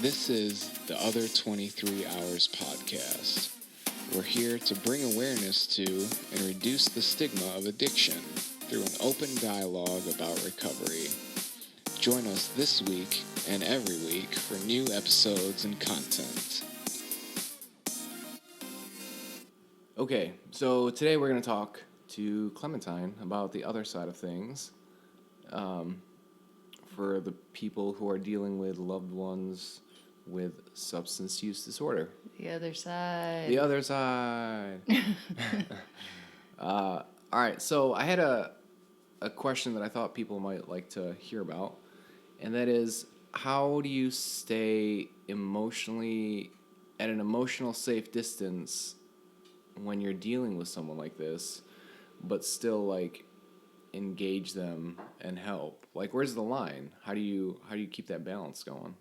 This is the Other 23 Hours podcast. We're here to bring awareness to and reduce the stigma of addiction through an open dialogue about recovery. Join us this week and every week for new episodes and content. Okay, so today we're going to talk to Clementine about the other side of things. For the people who are dealing with loved ones with substance use disorder. The other side. The other side. All right, so I had a question that I thought people might like to hear about, and that is, how do you stay emotionally at an emotional safe distance when you're dealing with someone like this, but still like engage them and help? Like, where's the line? How do you keep that balance going?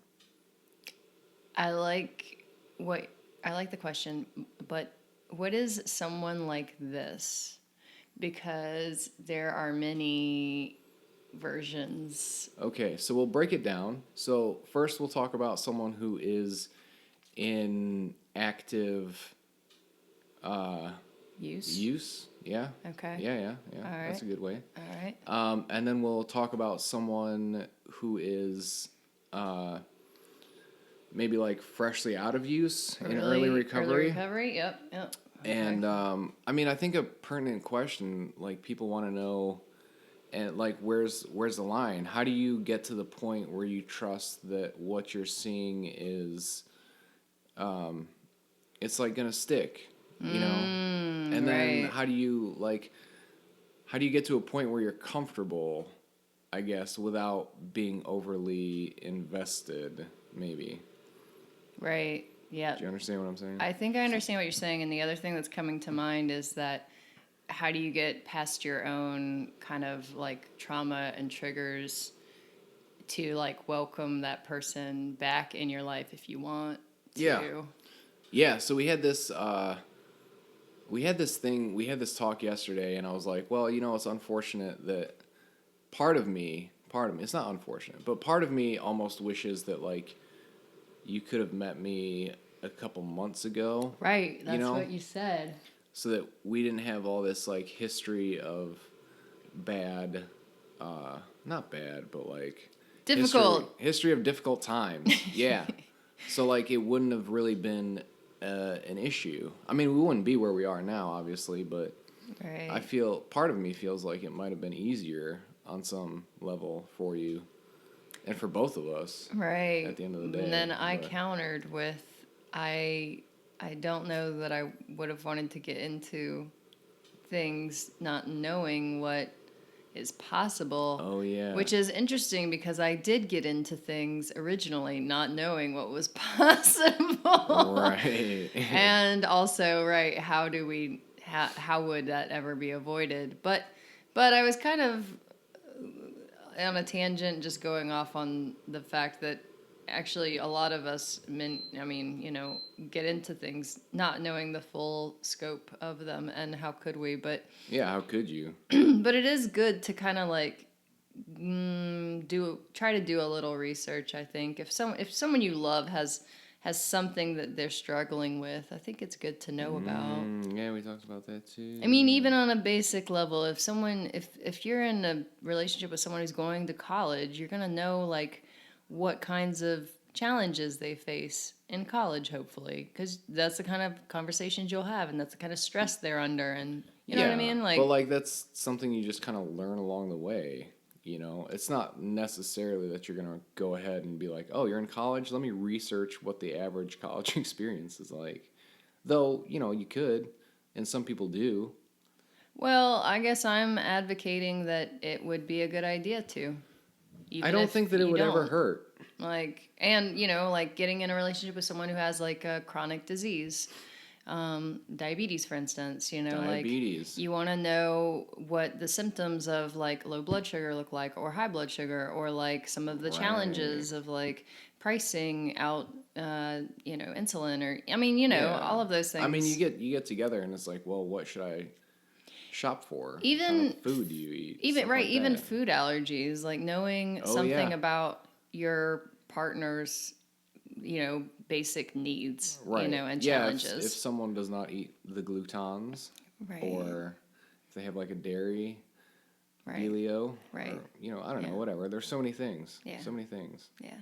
I like the question, but what is someone like this? Because there are many versions. Okay, so we'll break it down. So first we'll talk about someone who is in active use. Yeah. Okay. Yeah. All right. That's a good way. All right. And then we'll talk about someone who is maybe like freshly out of use in early recovery. Early recovery, yep. Okay. And I think a pertinent question, like, people want to know, and like, where's the line? How do you get to the point where you trust that what you're seeing is, it's like gonna stick, you know? And then right. how do you get to a point where you're comfortable, I guess, without being overly invested, maybe? Right. Yeah. Do you understand what I'm saying? I think I understand what you're saying, and the other thing that's coming to mind is that how do you get past your own kind of like trauma and triggers to like welcome that person back in your life if you want to? Yeah, so we had this talk yesterday, and I was like, well, it's unfortunate that part of me, it's not unfortunate, but part of me almost wishes that, like, you could have met me a couple months ago. Right, that's what you said. So that we didn't have all this, like, history of bad, not bad, but, like... Difficult. History of difficult times, yeah. So, like, it wouldn't have really been an issue. I mean, we wouldn't be where we are now, obviously, but right. part of me feels like it might have been easier on some level for you and for both of us. Right. At the end of the day. And then I countered with, I don't know that I would have wanted to get into things not knowing what is possible. Oh, yeah. Which is interesting because I did get into things originally not knowing what was possible. Right. And also, right, how would that ever be avoided? But I was kind of on a tangent, just going off on the fact that actually a lot of us get into things not knowing the full scope of them, and how could we? But yeah, how could you? But it is good to kind of like try to do a little research. I think if someone you love has something that they're struggling with, I think it's good to know about. Yeah, we talked about that too. I mean, even on a basic level, if you're in a relationship with someone who's going to college, you're gonna know like what kinds of challenges they face in college, hopefully, because that's the kind of conversations you'll have, and that's the kind of stress they're under, and you know what I mean. Like, but like that's something you just kind of learn along the way. It's not necessarily that you're gonna go ahead and be like, oh, you're in college, let me research what the average college experience is like. Though, you could, and some people do. Well, I guess I'm advocating that it would be a good idea to. I don't think that it would ever hurt. Like, and, like getting in a relationship with someone who has like a chronic disease, diabetes, for instance, diabetes. Like you want to know what the symptoms of like low blood sugar look like, or high blood sugar, or like some of the challenges of like pricing out, insulin, or, all of those things. I mean, you get together and it's like, well, what should I shop for? Even what kind of food do you eat? Even food allergies, like knowing something about your partner's basic needs, Right. and Yeah, challenges. if someone does not eat the glutons, Right. or if they have like a dairy Right. dealio, Right. or, I don't know, whatever. There's so many things. Yeah. So many things. Yeah.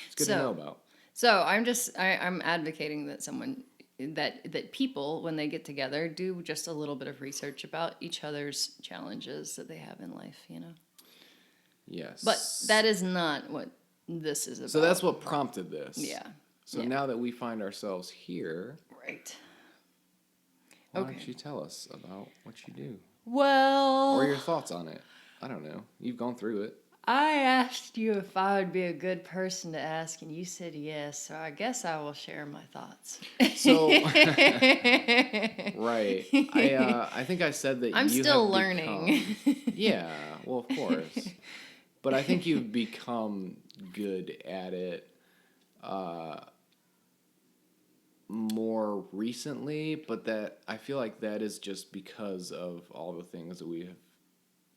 It's good to know about. So I'm advocating that that people, when they get together, do just a little bit of research about each other's challenges that they have in life, Yes. But that is not what this is about. So that's what prompted this. Yeah. So now that we find ourselves here, Right. why don't you tell us about what you do? Well, Or your thoughts on it. I don't know. You've gone through it. I asked you if I would be a good person to ask, and you said yes, so I guess I will share my thoughts. So, right. I think I said that I'm you still have learning. Yeah, well, of course. But I think you've become good at it more recently, but that I feel like that is just because of all the things that we have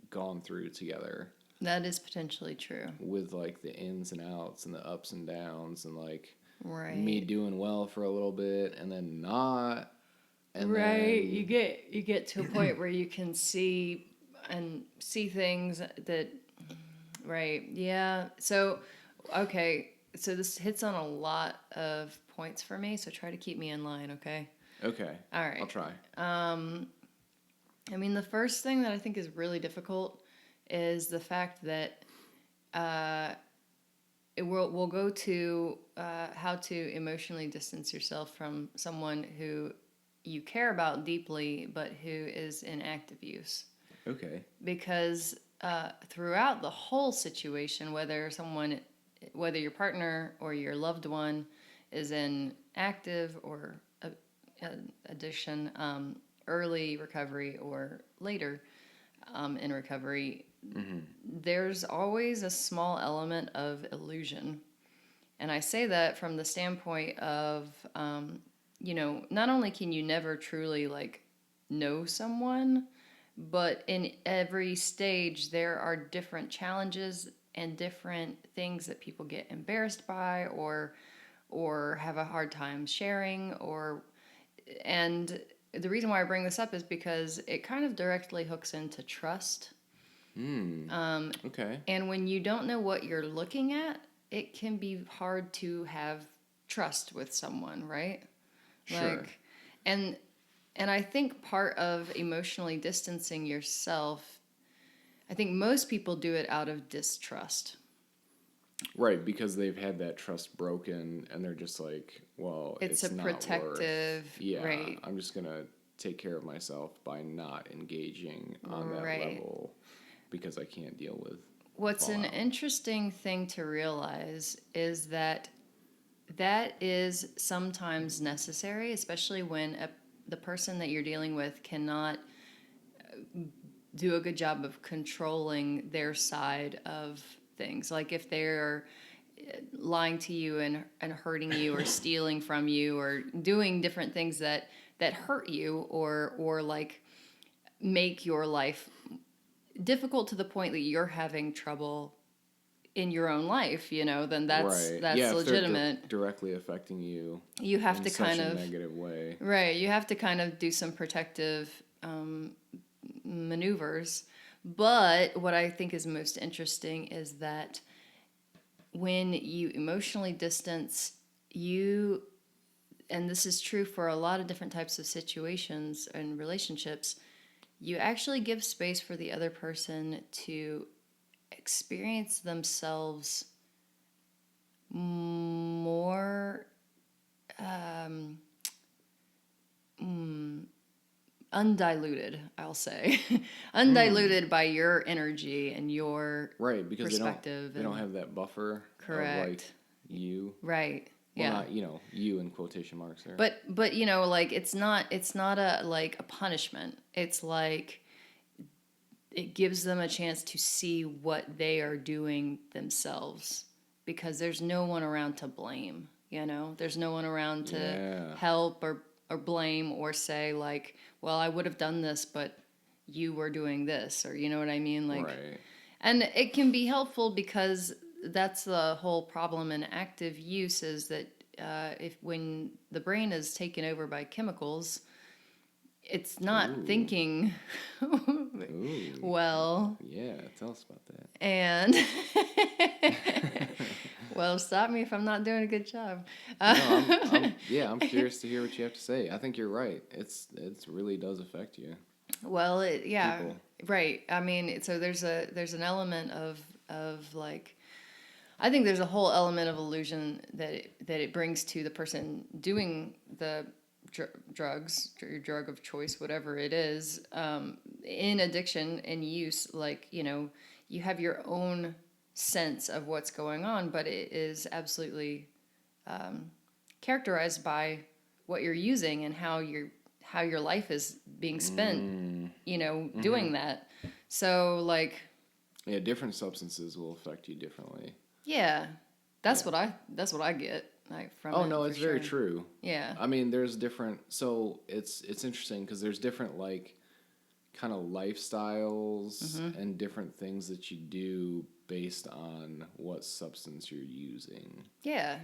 gone through together. That is potentially true. With like the ins and outs and the ups and downs, and like Right. me doing well for a little bit and then not. And right. then You get to a point where you can see things that. Right. Yeah. So, okay. So this hits on a lot of points for me. So try to keep me in line. Okay. Okay. All right. I'll try. I mean, the first thing that I think is really difficult is the fact that we'll go to how to emotionally distance yourself from someone who you care about deeply, but who is in active use. Okay. Because throughout the whole situation, whether your partner or your loved one is in active or addiction, early recovery or later in recovery, there's always a small element of illusion. And I say that from the standpoint of, not only can you never truly know someone, but in every stage there are different challenges and different things that people get embarrassed by or have a hard time sharing and the reason why I bring this up is because it kind of directly hooks into trust. Okay. And when you don't know what you're looking at, it can be hard to have trust with someone, right? Sure. And I think part of emotionally distancing yourself, I think most people do it out of distrust. Right, because they've had that trust broken, and they're just like, well, it's a not protective, worth, yeah, right. I'm just going to take care of myself by not engaging on that Right. level because I can't deal with What's an fallout. interesting thing to realize is that is sometimes necessary, especially when the person that you're dealing with cannot do a good job of controlling their side of things. Like if they're lying to you and hurting you or stealing from you or doing different things that hurt you or like make your life difficult to the point that you're having trouble in your own life, then that's right. that's yeah, legitimate. If they're directly affecting you. You have in to such kind a of negative way. Right. You have to kind of do some protective maneuvers. But what I think is most interesting is that when you emotionally distance, and this is true for a lot of different types of situations and relationships, you actually give space for the other person to experience themselves more undiluted, I'll say. Undiluted by your energy and your right, because perspective. They don't have that buffer Correct. of like you. Right. Well, Yeah. not, you in quotation marks there. But it's not a punishment. It's like it gives them a chance to see what they are doing themselves because there's no one around to blame, There's no one around to help or blame or say like, well, I would have done this, but you were doing this, or you know what I mean? Like, right. And it can be helpful because that's the whole problem in active use is that if when the brain is taken over by chemicals, it's not Ooh. thinking Ooh. well. Yeah, tell us about that. And well, stop me if I'm not doing a good job. I'm curious to hear what you have to say. I think you're right. It really does affect you. Well, yeah, People. right. I mean, so there's an element of like, I think there's a whole element of illusion that it brings to the person doing the drugs, your drug of choice, whatever it is, in addiction and use. Like, you have your own sense of what's going on, but it is absolutely characterized by what you're using and how your life is being spent, doing that. So like, Yeah, different substances will affect you differently. yeah, that's what I get like from Oh it, no, for it's very sure. true. Yeah. I mean, there's different. So it's interesting because there's different like kind of lifestyles and different things that you do based on what substance you're using. Yeah.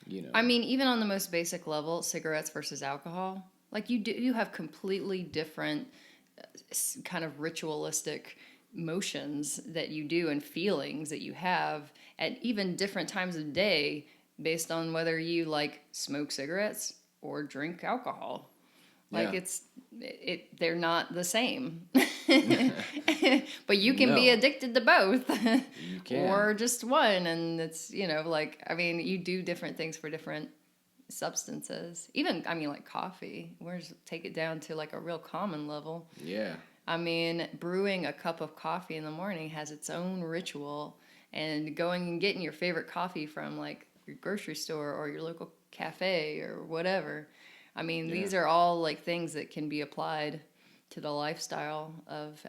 You know. I mean, even on the most basic level, cigarettes versus alcohol, like you have completely different kind of ritualistic motions that you do and feelings that you have at even different times of day based on whether you like smoke cigarettes or drink alcohol. Like Yeah. they're not the same. But you can be No. addicted to both. You can. Or just one, and it's, like, I mean, you do different things for different substances. Even, I mean, like coffee. We're just take it down to like a real common level. Yeah. I mean, brewing a cup of coffee in the morning has its own ritual, and going and getting your favorite coffee from like your grocery store or your local cafe or whatever. I mean, Yeah. these are all like things that can be applied to the lifestyle of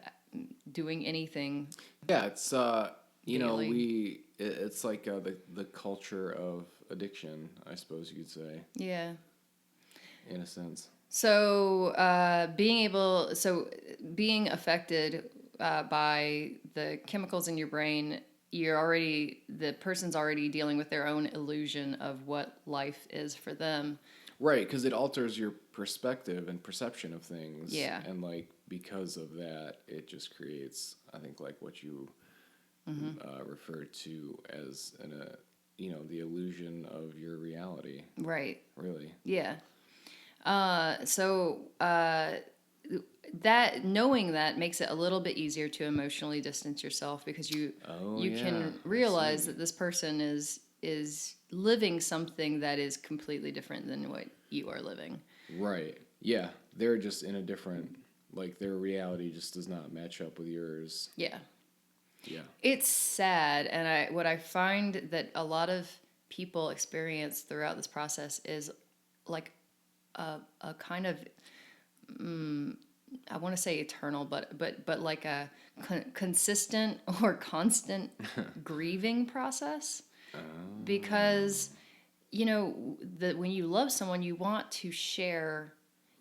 doing anything. Yeah, it's Daily. it's like the culture of addiction, I suppose you could say, Yeah. in a sense. So being affected by the chemicals in your brain, the person's already dealing with their own illusion of what life is for them. Right, because it alters your perspective and perception of things. Yeah. And like because of that, it just creates, I think, like what you refer to as the illusion of your reality. Right. Really. Yeah. That knowing that makes it a little bit easier to emotionally distance yourself, because you can realize that this person is living something that is completely different than what you are living. Right. Yeah. They're just in a different, like their reality just does not match up with yours. Yeah. Yeah. It's sad, and what I find that a lot of people experience throughout this process is like a kind of I want to say eternal, but like a consistent or constant grieving process, because when you love someone, you want to share.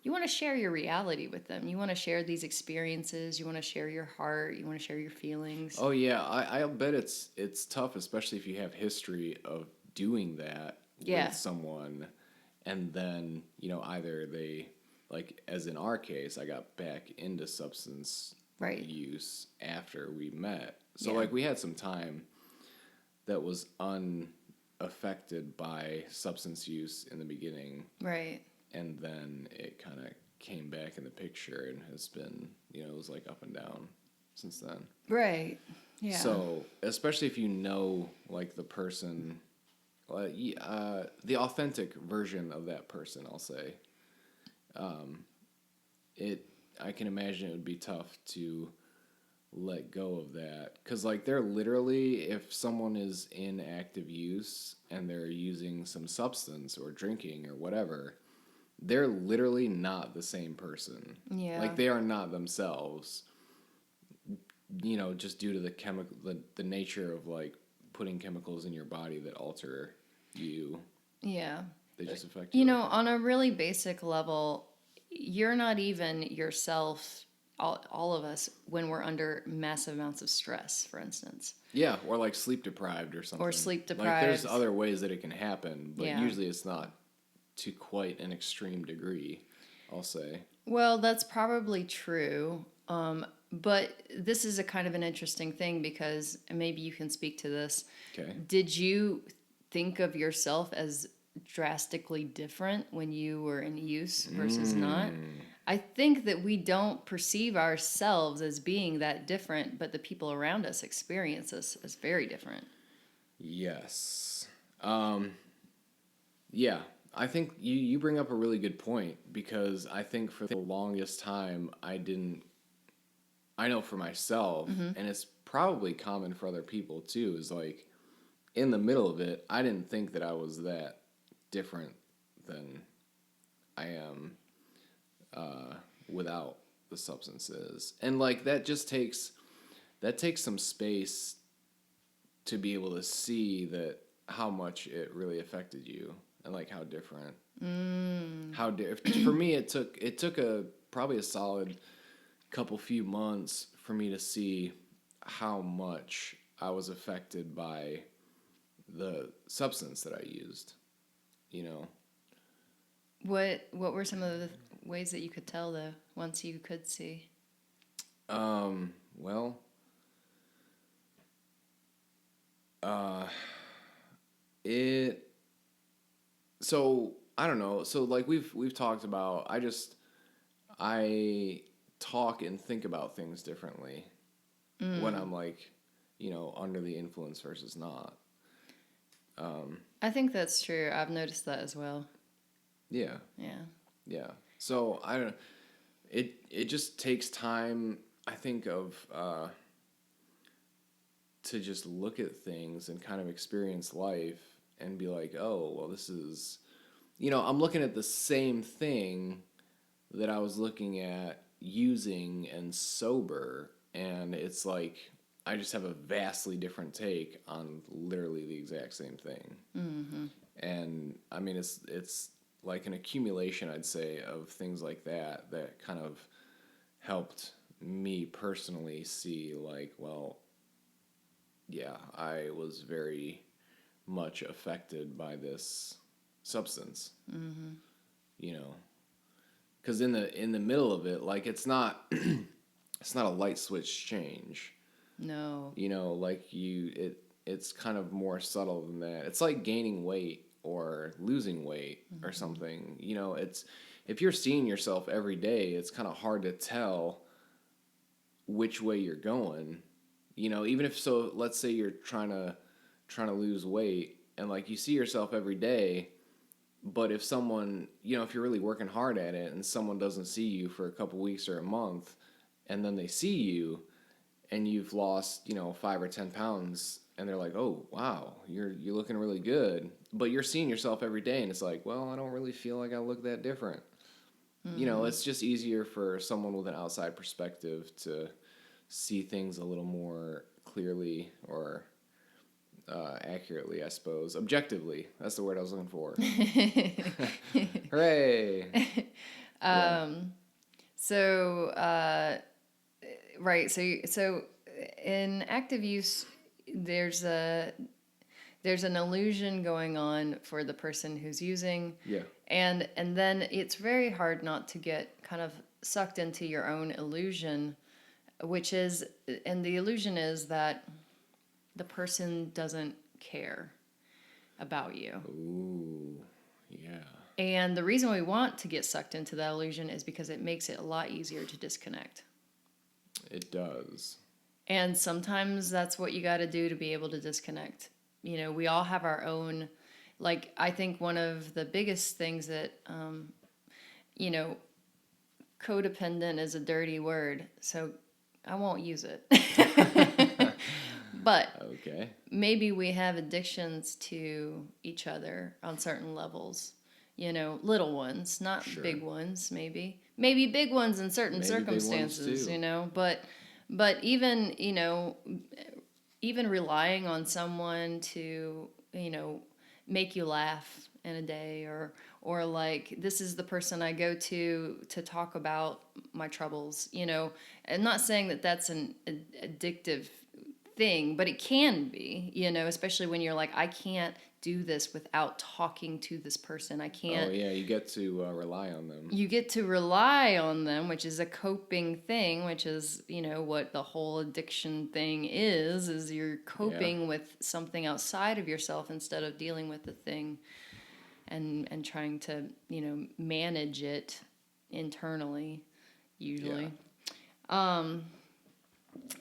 You want to share your reality with them. You want to share these experiences. You want to share your heart. You want to share your feelings. Oh yeah, I'll bet it's tough, especially if you have history of doing that with someone, and then either they, like as in our case, I got back into substance use after we met, so like we had some time that was unaffected by substance use in the beginning, right? And then it kind of came back in the picture and has been, it was like up and down since then. Right. Yeah. So, especially if you know, like, the person, the authentic version of that person, I'll say, I can imagine it would be tough to let go of that. Because, like, they're literally, if someone is in active use and they're using some substance or drinking or whatever, they're literally not the same person. Yeah. Like, they are not themselves, just due to the nature of, like, putting chemicals in your body that alter you. Yeah. They just affect you. On a really basic level, you're not even yourself all of us, when we're under massive amounts of stress, for instance. Yeah, or like sleep deprived or something. Or sleep Like there's deprived. other ways that it can happen, but Yeah. usually it's not to quite an extreme degree, I'll say. Well, that's probably true. But this is a kind of an interesting thing because and maybe you can speak to this. Okay. Did you think of yourself as drastically different when you were in use versus not? I think that we don't perceive ourselves as being that different, but the people around us experience us as very different. Yes. Yeah, I think you bring up a really good point because I think for the longest time I know for myself, and it's probably common for other people too, is like in the middle of it, I didn't think that I was that different than I am without the substances. And like that takes some space to be able to see that how much it really affected you and like how different. For me it took a probably a solid few months for me to see how much I was affected by the substance that I used, you know. What were some of the ways that you could tell though, once you could see? Well, it so I don't know. So like we've talked about I talk and think about things differently when I'm like, under the influence versus not. I think that's true. I've noticed that as well. Yeah. Yeah. Yeah. So I don't. It just takes time. I think of to just look at things and kind of experience life and be like, oh, well, this is, I'm looking at the same thing that I was looking at using and sober, and it's like I just have a vastly different take on literally the exact same thing. Mm-hmm. And I mean, it's like an accumulation, I'd say, of things like that kind of helped me personally see like, well, yeah, I was very much affected by this substance. Mm-hmm. You know, because in the middle of it, like it's not it's not a light switch change. No. Like it's kind of more subtle than that. It's like gaining weight or losing weight or something. It's if you're seeing yourself every day, it's kind of hard to tell which way you're going. Even if so, let's say you're trying to lose weight and like you see yourself every day, but if someone, if you're really working hard at it and someone doesn't see you for a couple weeks or a month and then they see you and you've lost, 5 or 10 pounds and they're like, "Oh, wow, you're looking really good." But you're seeing yourself every day and it's like, "Well, I don't really feel like I look that different." It's just easier for someone with an outside perspective to see things a little more clearly or accurately, I suppose. Objectively. That's the word I was looking for. Hooray! So, right. So in active use, there's an illusion going on for the person who's using. Yeah. And then it's very hard not to get kind of sucked into your own illusion, and the illusion is that the person doesn't care about you. Ooh, yeah. And the reason we want to get sucked into that illusion is because it makes it a lot easier to disconnect. It does. And sometimes that's what you got to do to be able to disconnect. We all have our own, like, I think one of the biggest things that, codependent is a dirty word, so I won't use it. But Okay. maybe we have addictions to each other on certain levels. Little ones, not Sure. big ones, maybe. Maybe big ones in certain Maybe big ones circumstances, too. But even, even relying on someone to, make you laugh in a day, or like this is the person I go to talk about my troubles, you know. And not saying that that's an addictive thing, but it can be, you know, especially when you're like, I can't do this without talking to this person. I Oh can't. yeah, you get to rely on them. You get to rely on them, which is a coping thing, which is, you know, what the whole addiction thing is you're coping with something outside of yourself instead of dealing with the thing and trying to, you know, manage it internally, usually.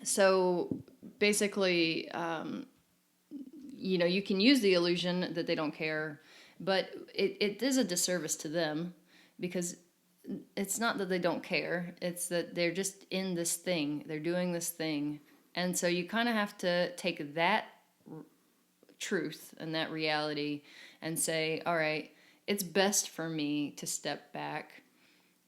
So basically, you know, you can use the illusion that they don't care, but it is a disservice to them, because it's not that they don't care, it's that they're just in this thing, they're doing this thing. And so you kind of have to take that truth and that reality and say, all right, it's best for me to step back,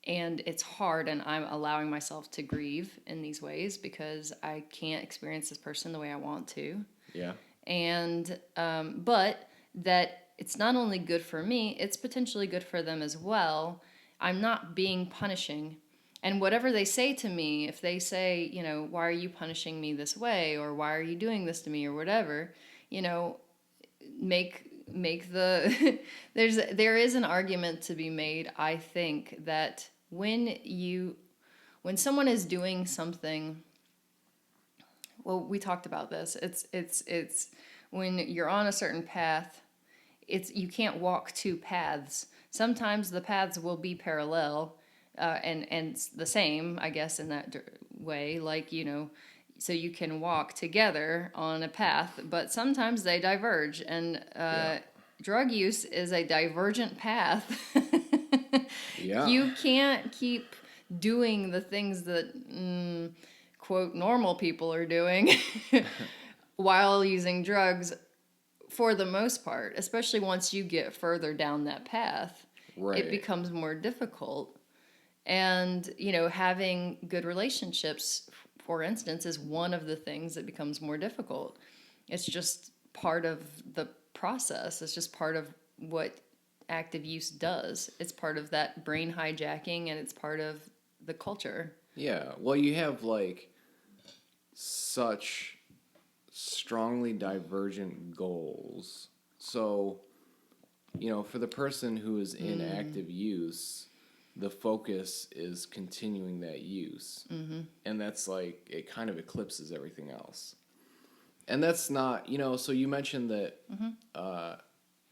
and it's hard, and I'm allowing myself to grieve in these ways because I can't experience this person the way I want to. Yeah. And but that it's not only good for me, it's potentially good for them as well. I'm not being punishing. And whatever they say to me, if they say, you know, why are you punishing me this way, or why are you doing this to me, or whatever, you know, make the there is an argument to be made, I think, that when someone is doing something, well, we talked about this. It's when you're on a certain path, it's you can't walk two paths. Sometimes the paths will be parallel, and the same, I guess, in that way. Like, you know, so you can walk together on a path, but sometimes they diverge, and drug use is a divergent path. Yeah. You can't keep doing the things that quote normal people are doing while using drugs, for the most part, especially once you get further down that path. Right. It becomes more difficult. And, you know, having good relationships, for instance, is one of the things that becomes more difficult. It's just part of the process. It's just part of what active use does. It's part of that brain hijacking, and it's part of the culture. Yeah. Well, you have like such strongly divergent goals. So, you know, for the person who is in active use, the focus is continuing that use. Mm-hmm. And that's like, it kind of eclipses everything else. And that's not, you know, so you mentioned that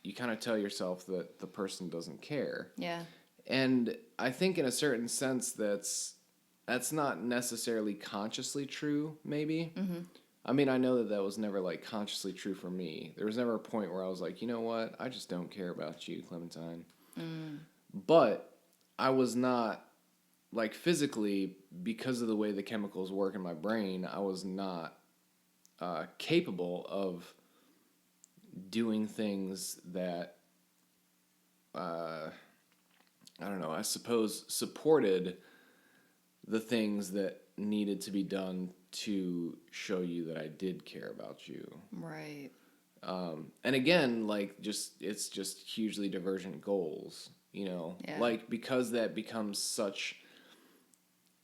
you kind of tell yourself that the person doesn't care. Yeah. And I think in a certain sense that's not necessarily consciously true, maybe. Mm-hmm. I mean, I know that was never like consciously true for me. There was never a point where I was like, you know what, I just don't care about you, Clementine. But I was not, like, physically, because of the way the chemicals work in my brain, I was not capable of doing things that, I don't know, I suppose supported the things that needed to be done to show you that I did care about you. Right. And again, like, it's just hugely divergent goals, you know? Yeah. Like, because that becomes such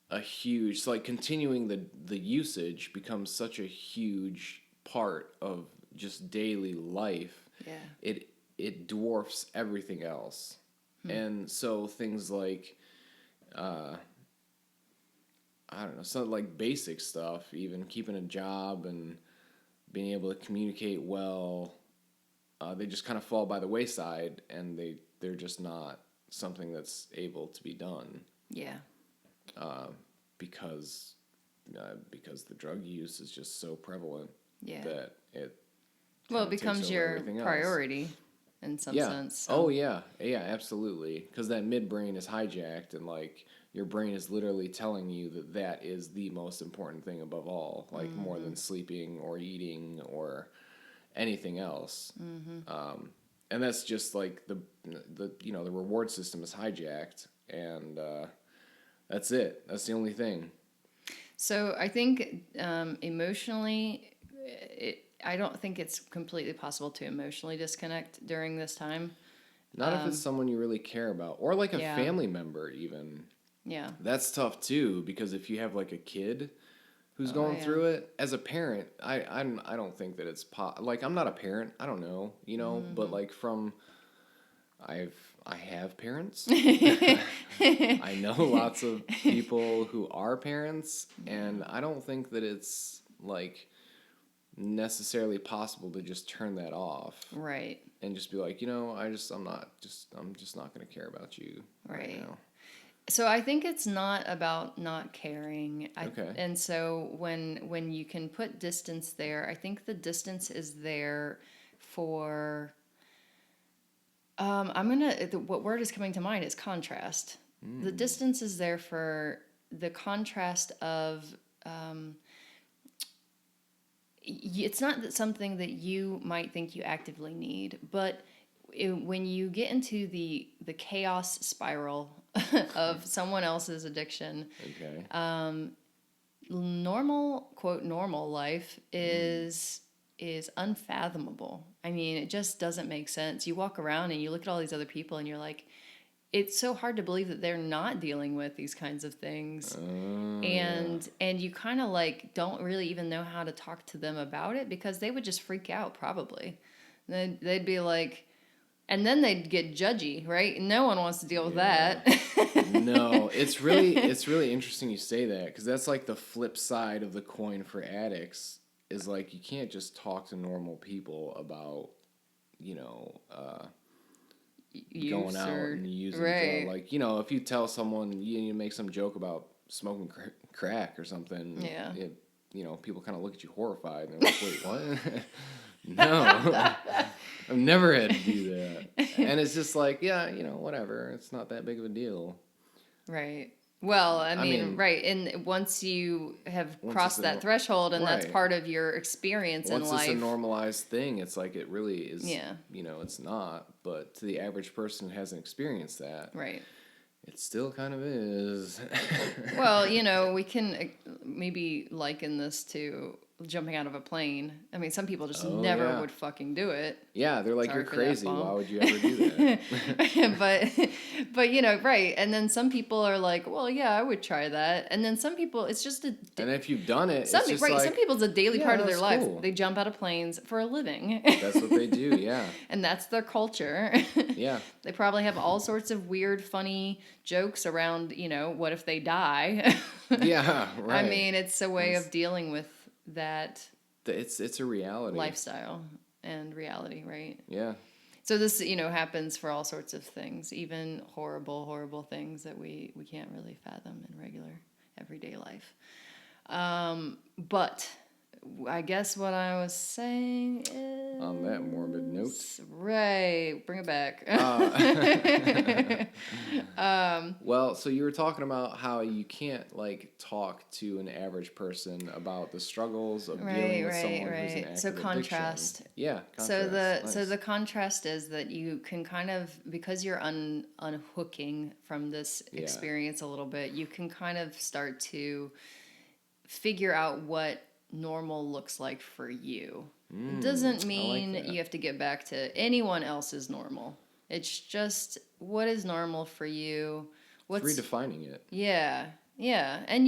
a huge, so like continuing the usage becomes such a huge part of just daily life. Yeah. It dwarfs everything else. And so things like, I don't know, some like basic stuff, even keeping a job and being able to communicate well, they just kind of fall by the wayside, and they're just not something that's able to be done. Yeah. Because the drug use is just so prevalent. Yeah. That it becomes your priority in some sense. So. Oh yeah, absolutely. Because that midbrain is hijacked, and like your brain is literally telling you that is the most important thing above all, like more than sleeping or eating or anything else. And that's just like the the reward system is hijacked, and that's it. That's the only thing. So I think emotionally, I don't think it's completely possible to emotionally disconnect during this time. Not if it's someone you really care about, or like a Yeah. family member even. Yeah. That's tough too, because if you have like a kid who's going yeah. through it, as a parent, I don't think that it's like, I'm not a parent, I don't know, you know, but like from I have parents. I know lots of people who are parents, and I don't think that it's like necessarily possible to just turn that off Right. and just be like, I'm just not going to care about you right now. So I think it's not about not caring. Okay. And so when you can put distance there, I think the distance is there for what word is coming to mind is contrast. The distance is there for the contrast of it's not something that you might think you actively need, but when you get into the chaos spiral of someone else's addiction, Okay. normal, quote, normal life is unfathomable. I mean, it just doesn't make sense. You walk around and you look at all these other people and you're like, it's so hard to believe that they're not dealing with these kinds of things. And you kind of like don't really even know how to talk to them about it, because they would just freak out probably. They'd be like, and then they'd get judgy, right? No one wants to deal with that. No, it's really interesting you say that, because that's like the flip side of the coin for addicts, is like you can't just talk to normal people about, going out and using drugs. Like, if you tell someone, you make some joke about smoking crack or something, people kind of look at you horrified and they're like, wait, what? No, I've never had to do that. And it's just like, whatever, it's not that big of a deal. Right. Well, I mean, right. And once you have crossed that threshold and that's part of your experience in life. Once it's a normalized thing, it's like it really is, it's not. But to the average person who hasn't experienced that, right, it still kind of is. Well, we can maybe liken this to jumping out of a plane. I mean, some people just never would fucking do it. Yeah, they're like, you're crazy. Why would you ever do that? but right. And then some people are like, well, yeah, I would try that. And then some people, it's just and if you've done it, some it's just like, some people, it's a daily part of their life. Cool. They jump out of planes for a living. That's what they do, yeah. And that's their culture. Yeah. They probably have all sorts of weird, funny jokes around, what if they die? Yeah, right. I mean, it's a way of dealing with that. It's a reality. Lifestyle and reality, right? Yeah. So this, happens for all sorts of things, even horrible, horrible things that we can't really fathom in regular, everyday life. But I guess what I was saying is... On that morbid note. Right. Bring it back. Well, so you were talking about how you can't, talk to an average person about the struggles of dealing with someone who's in active contrast. addiction. Yeah, contrast. So the contrast is that you can kind of, because you're unhooking from this experience a little bit, you can kind of start to figure out what normal looks like for you. It doesn't mean you have to get back to anyone else's normal. It's just what is normal for you. What's redefining it. Yeah. And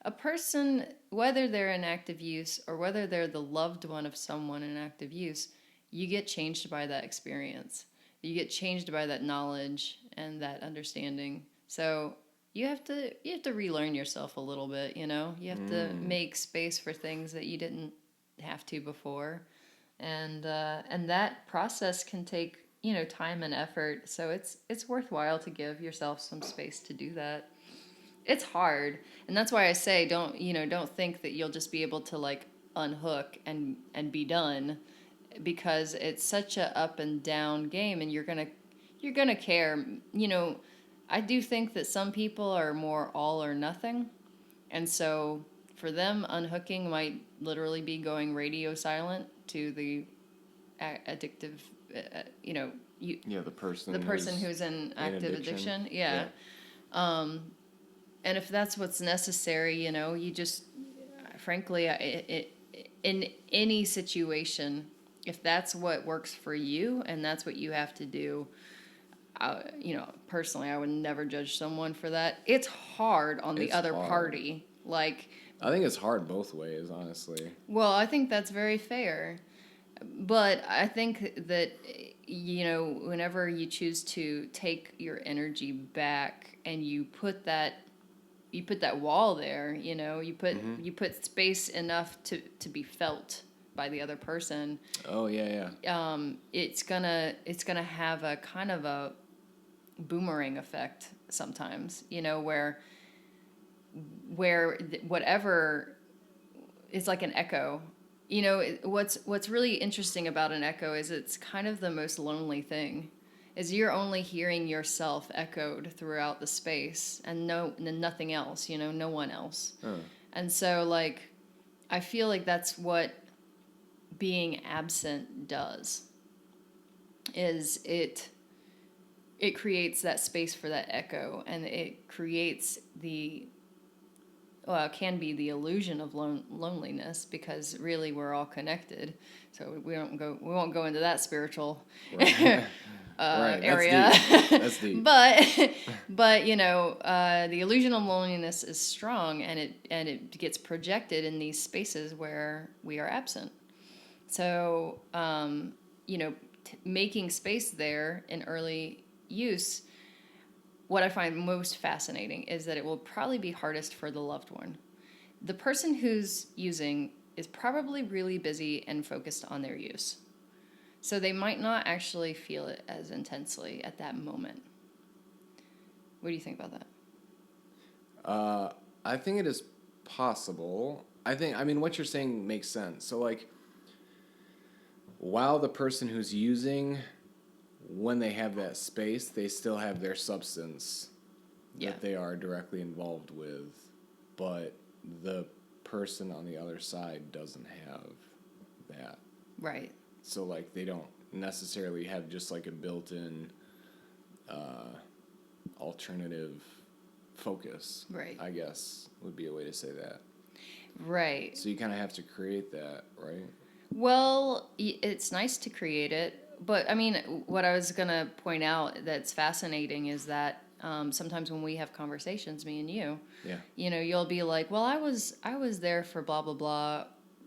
a person, whether they're in active use or whether they're the loved one of someone in active use, you get changed by that experience. You get changed by that knowledge and that understanding. So you have to relearn yourself a little bit, You have to make space for things that you didn't have to before. And that process can take, time and effort. So it's worthwhile to give yourself some space to do that. It's hard. And that's why I say don't think that you'll just be able to unhook and be done, because it's such a up and down game, and you're going to care. I do think that some people are more all or nothing. And so for them, unhooking might literally be going radio silent to the addictive, the person who's in active addiction. Yeah. And if that's what's necessary, you just, frankly, in any situation, if that's what works for you and that's what you have to do, personally, I would never judge someone for that. It's hard on the It's other hard. party. Like, I think it's hard both ways, honestly. well, I think that's very fair. But I think that, whenever you choose to take your energy back and you put that wall there, you put space enough to be felt by the other person. Oh yeah, yeah. It's gonna have a kind of a boomerang effect sometimes, where whatever is like an echo. What's really interesting about an echo is it's kind of the most lonely thing, is you're only hearing yourself echoed throughout the space and nothing else, no one else. And so, like, I feel like that's what being absent does, is it creates that space for that echo, and it creates it can be the illusion of loneliness, because really we're all connected. So we won't go into that spiritual Right. Right. area. That's deep. but the illusion of loneliness is strong, and it gets projected in these spaces where we are absent. So making space there in early use, what I find most fascinating is that it will probably be hardest for the loved one. The person who's using is probably really busy and focused on their use. So they might not actually feel it as intensely at that moment. What do you think about that? I think it is possible. I mean, what you're saying makes sense. So, like, while the person who's using, when they have that space, they still have their substance that they are directly involved with, but the person on the other side doesn't have that. Right. So, like, they don't necessarily have just, like, a built-in alternative focus. Right. I guess would be a way to say that. Right. So you kind of have to create that, right? Well, it's nice to create it, but I mean, what I was gonna point out that's fascinating is that sometimes when we have conversations, me and you, you'll be like, "Well, I was there for blah blah blah,"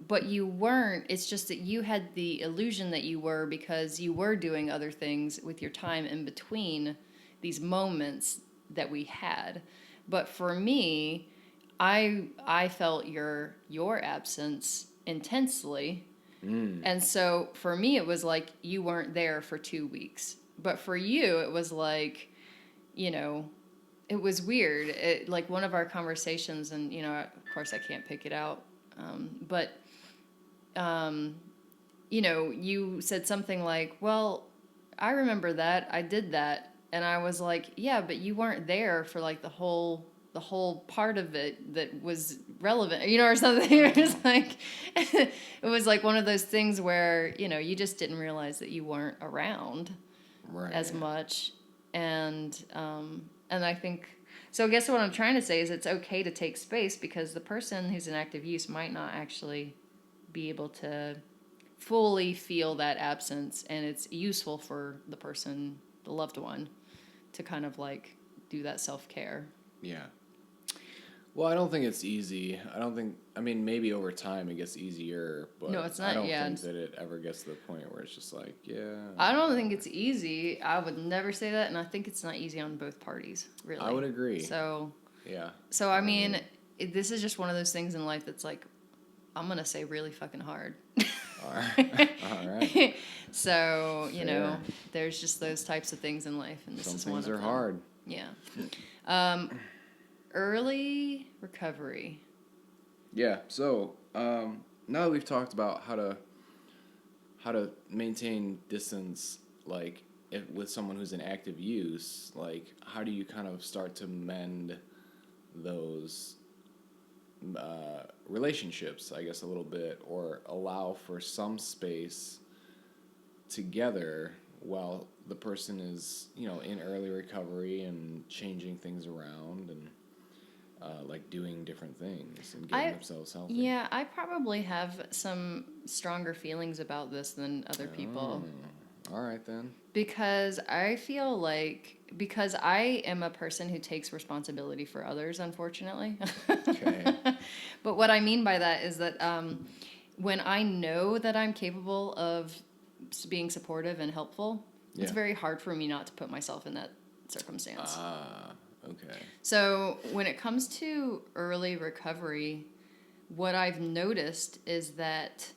but you weren't. It's just that you had the illusion that you were, because you were doing other things with your time in between these moments that we had. But for me, I felt your absence intensely. And so for me, it was like you weren't there for 2 weeks. But for you, it was like, it was weird. Like one of our conversations, and, of course I can't pick it out. But you said something like, well, I remember that. I did that. And I was like, yeah, but you weren't there for like the whole part of it that was relevant, or something. It was like, it was like one of those things where, you just didn't realize that you weren't around as much. And I think, so I guess what I'm trying to say is it's okay to take space, because the person who's in active use might not actually be able to fully feel that absence. And it's useful for the person, the loved one, to kind of like do that self-care. Yeah. Well, I don't think it's easy. I mean, maybe over time it gets easier, but no, it's not, I don't think that it ever gets to the point where it's just like, I don't think it's easy. I would never say that, and I think it's not easy on both parties, really. I would agree. So, yeah. So, I mean, this is just one of those things in life that's like, I'm going to say really fucking hard. All right. So, there's just those types of things in life, and this is one of them. Some things are hard. Yeah. Early recovery. Yeah. So now that we've talked about how to maintain distance, like with someone who's in active use, like how do you kind of start to mend those relationships, I guess, a little bit, or allow for some space together while the person is, in early recovery and changing things around, and like doing different things and getting themselves healthy. Yeah, I probably have some stronger feelings about this than other people. All right then. Because I feel like, because I am a person who takes responsibility for others, unfortunately. Okay. But what I mean by that is that when I know that I'm capable of being supportive and helpful, it's very hard for me not to put myself in that circumstance. Ah, okay. So when it comes to early recovery, what I've noticed is that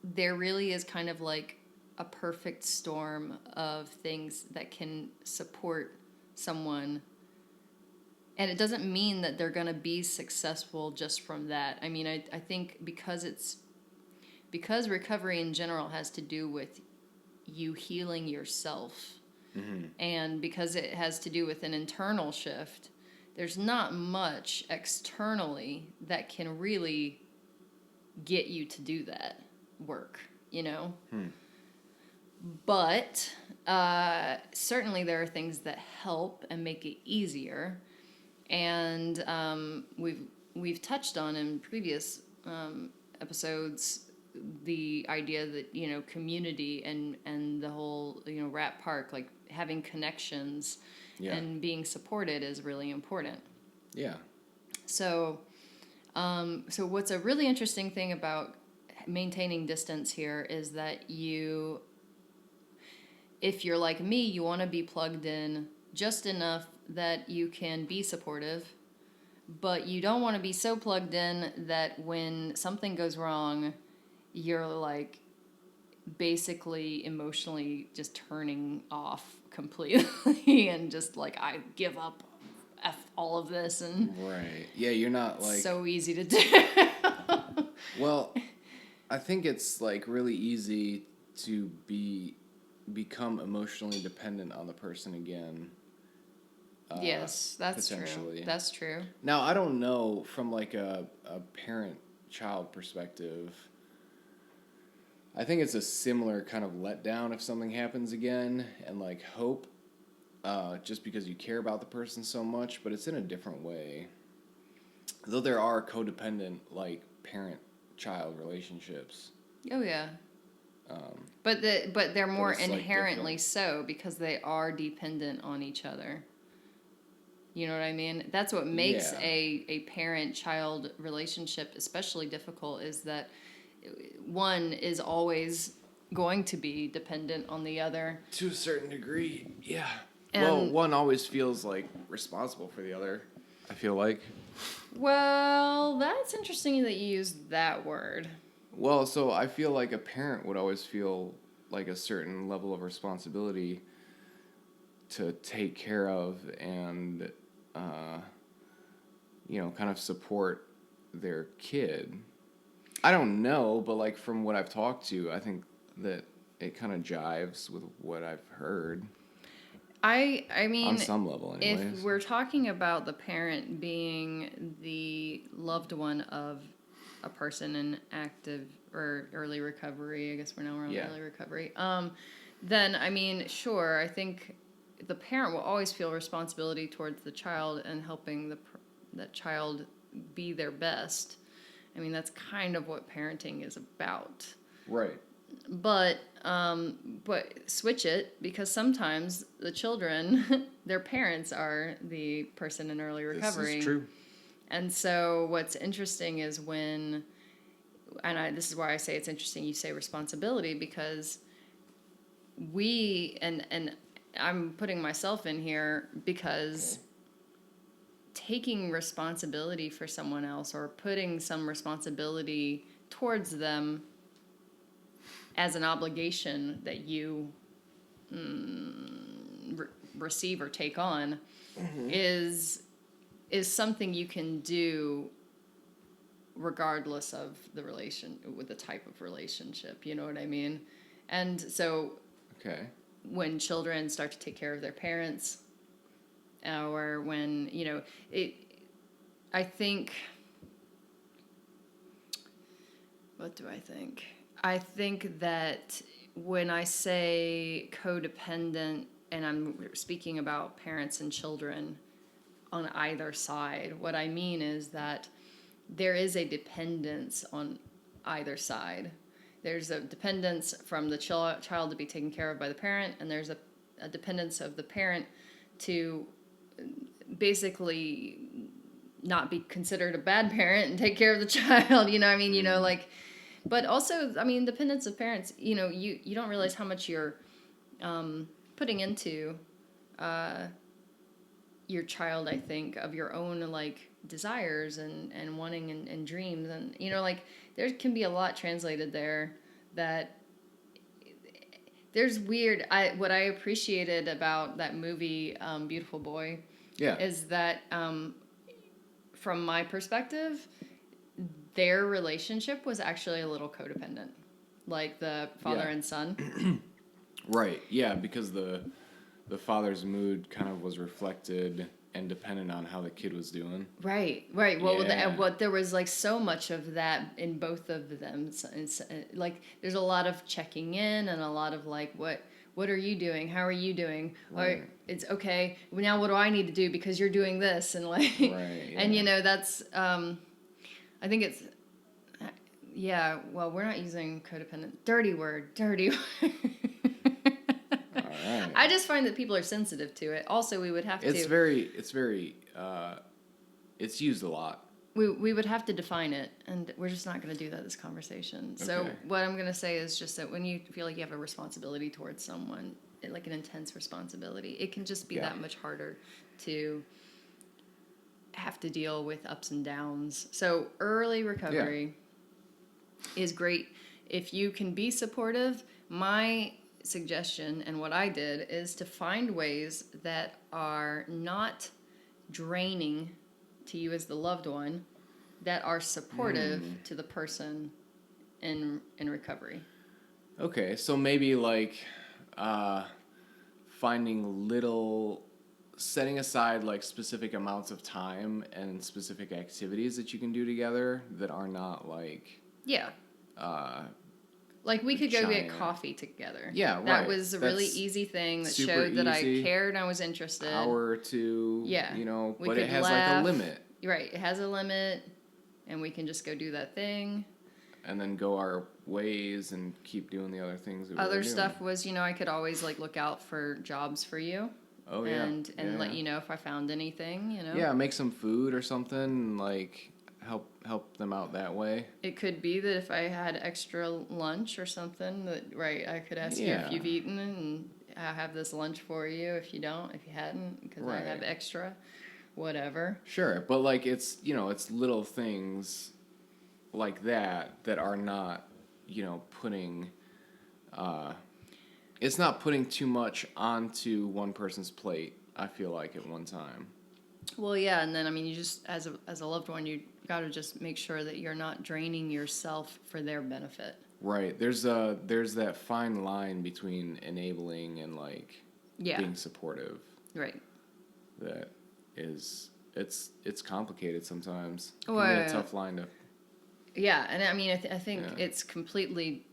there really is kind of like a perfect storm of things that can support someone. And it doesn't mean that they're going to be successful just from that. I mean, I think because recovery in general has to do with you healing yourself, and because it has to do with an internal shift, there's not much externally that can really get you to do that work, you know? But certainly there are things that help and make it easier. And we've touched on in previous episodes the idea that, you know, community and the whole, you know, Rat Park, like having connections and being supported is really important. Yeah. So what's a really interesting thing about maintaining distance here is that if you're like me, you want to be plugged in just enough that you can be supportive, but you don't want to be so plugged in that when something goes wrong, you're like basically emotionally just turning off completely and just like, I give up, F all of this, and Right. Yeah, you're not like so easy to do. Well, I think it's like really easy to become emotionally dependent on the person again. Yes, that's true. Potentially. That's true. Now, I don't know from like a parent-child perspective. I think it's a similar kind of letdown if something happens again, and like hope, just because you care about the person so much, but it's in a different way. Though there are codependent like parent-child relationships. Oh yeah. But they're more it's, like, inherently so because they are dependent on each other. You know what I mean? That's what makes Yeah. a parent-child relationship especially difficult, is that one is always going to be dependent on the other. To a certain degree, yeah. And well, one always feels like responsible for the other, I feel like. Well, that's interesting that you used that word. Well, so I feel like a parent would always feel like a certain level of responsibility to take care of and, kind of support their kid. I don't know, but like from what I've talked to, I think that it kind of jives with what I've heard. I mean, on some level, anyways. If we're talking about the parent being the loved one of a person in active or early recovery, I guess we're now around early recovery. Then I mean, sure, I think the parent will always feel responsibility towards the child and helping that child be their best. I mean, that's kind of what parenting is about. Right. But switch it, because sometimes the children, their parents are the person in early recovery. This is true. And so what's interesting is this is why I say it's interesting you say responsibility, because and I'm putting myself in here, because taking responsibility for someone else or putting some responsibility towards them as an obligation that you receive or take on is something you can do regardless of with the type of relationship, you know what I mean? And so when children start to take care of their parents, or when, I think, what do I think? I think that when I say codependent, and I'm speaking about parents and children, on either side. What I mean is that there is a dependence on either side. There's a dependence from the child to be taken care of by the parent, and there's a dependence of the parent to basically not be considered a bad parent and take care of the child. You know what I mean? You know, like, but also, I mean, dependence of parents, you know, you don't realize how much you're putting into your child, I think, of your own, like, desires and wanting and dreams. And, you know, like, there can be a lot translated there that there's weird. What I appreciated about that movie, Beautiful Boy, is that from my perspective, their relationship was actually a little codependent, like the father and son. Right. Yeah, because the father's mood kind of was reflected and dependent on how the kid was doing. Right. Well, there was like so much of that in both of them. It's like there's a lot of checking in and a lot of like, what are you doing? How are you doing? Right. Or it's okay. Now what do I need to do because you're doing this? And like, right, yeah. And you know, that's, I think it's, yeah, well, we're not using codependent. Dirty word. Right. I just find that people are sensitive to it. Also, we would have to. It's very, it's used a lot. We would have to define it, and we're just not going to do that this conversation. Okay. So what I'm going to say is just that when you feel like you have a responsibility towards someone, like an intense responsibility, it can just be that much harder to have to deal with ups and downs. So early recovery is great if you can be supportive. My suggestion and what I did is to find ways that are not draining to you as the loved one, that are supportive to the person in recovery. Okay, so maybe like setting aside like specific amounts of time and specific activities that you can do together that are not like like we could go get coffee together. Yeah, right. That was a really easy thing that showed that I cared and I was interested. Hour or two. Yeah. You know, but it has like a limit. Right. It has a limit, and we can just go do that thing. And then go our ways and keep doing the other things that Other stuff was, you know, I could always like look out for jobs for you. Oh, yeah. And let you know if I found anything, you know. Yeah, make some food or something and like help them out that way. It could be that if I had extra lunch or something, that I could ask you if you've eaten, and I'll have this lunch for you if you hadn't, because I have extra, whatever. Sure, but like it's, you know, it's little things like that are not, you know, putting it's not putting too much onto one person's plate, I feel like, at one time. Well, yeah, and then I mean, you just as a loved one, you got to just make sure that you're not draining yourself for their benefit. Right. There's that fine line between enabling and like being supportive. Right. That is it's complicated sometimes. It Well, can be a tough line to. Yeah, and I mean, I think it's completely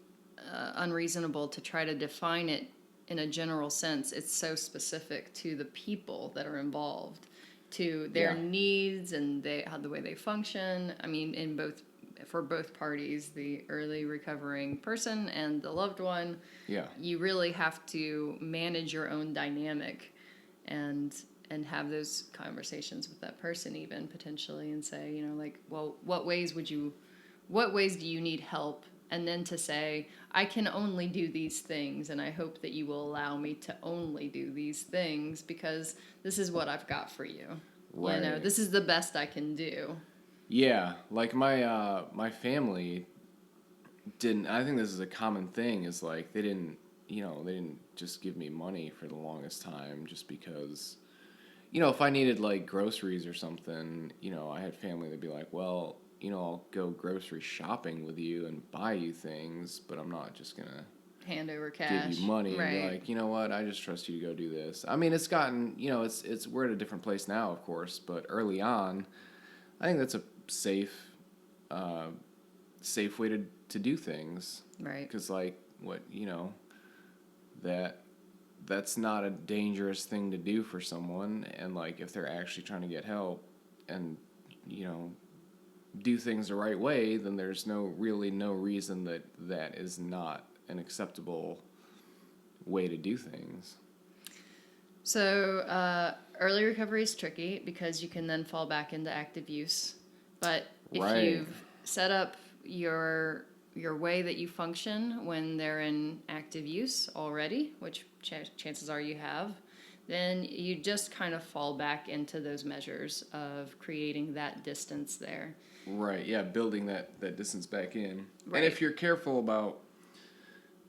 unreasonable to try to define it in a general sense. It's so specific to the people that are involved, to their needs and the way they function. I mean, for both parties, the early recovering person and the loved one. Yeah, you really have to manage your own dynamic, and have those conversations with that person, even potentially, and say, you know, like, well, what ways do you need help? And then to say, I can only do these things, and I hope that you will allow me to only do these things because this is what I've got for you. Right. You know, this is the best I can do. Yeah, like my family didn't. I think this is a common thing. Is like they didn't just give me money for the longest time, just because. You know, if I needed like groceries or something, you know, I had family that'd be like, well, you know, I'll go grocery shopping with you and buy you things, but I'm not just going to hand over cash, give you money and be like, you know what, I just trust you to go do this. I mean, it's gotten, you know, we're at a different place now, of course, but early on, I think that's a safe way to do things. Right. Because, like, what, you know, that that's not a dangerous thing to do for someone, and like if they're actually trying to get help and you know do things the right way, then there's no reason that that is not an acceptable way to do things. So early recovery is tricky because you can then fall back into active use. But if Right. you've set up your way that you function when they're in active use already, which chances are you have, then you just kind of fall back into those measures of creating that distance there. Right, yeah, building that distance back in. Right. And if you're careful about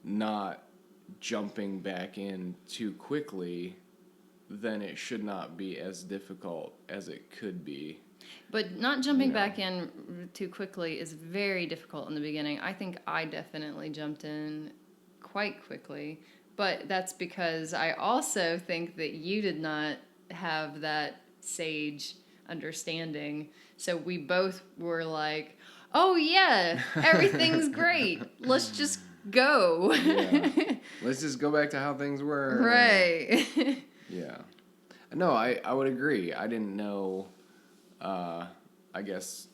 not jumping back in too quickly, then it should not be as difficult as it could be. But not jumping Yeah. back in too quickly is very difficult in the beginning. I think I definitely jumped in quite quickly, but that's because I also think that you did not have that sage understanding. So we both were like, "Oh yeah, everything's great. Let's just go." Yeah. Let's just go back to how things were. Right. Yeah. No, I would agree. I didn't know, I guess,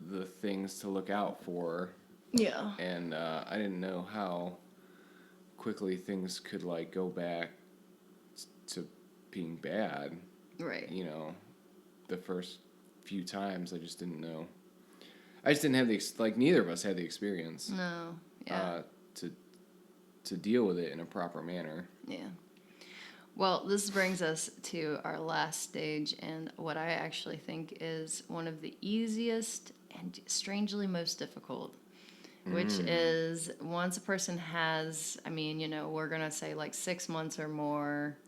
the things to look out for. Yeah. And I didn't know how quickly things could, like, go back to being bad. Right. You know, the first few times, I just didn't know. I just didn't have neither of us had the experience. No. Yeah. To deal with it in a proper manner. Yeah. Well, this brings us to our last stage, and what I actually think is one of the easiest and strangely most difficult, which is once a person has, I mean, we're going to say like 6 months or more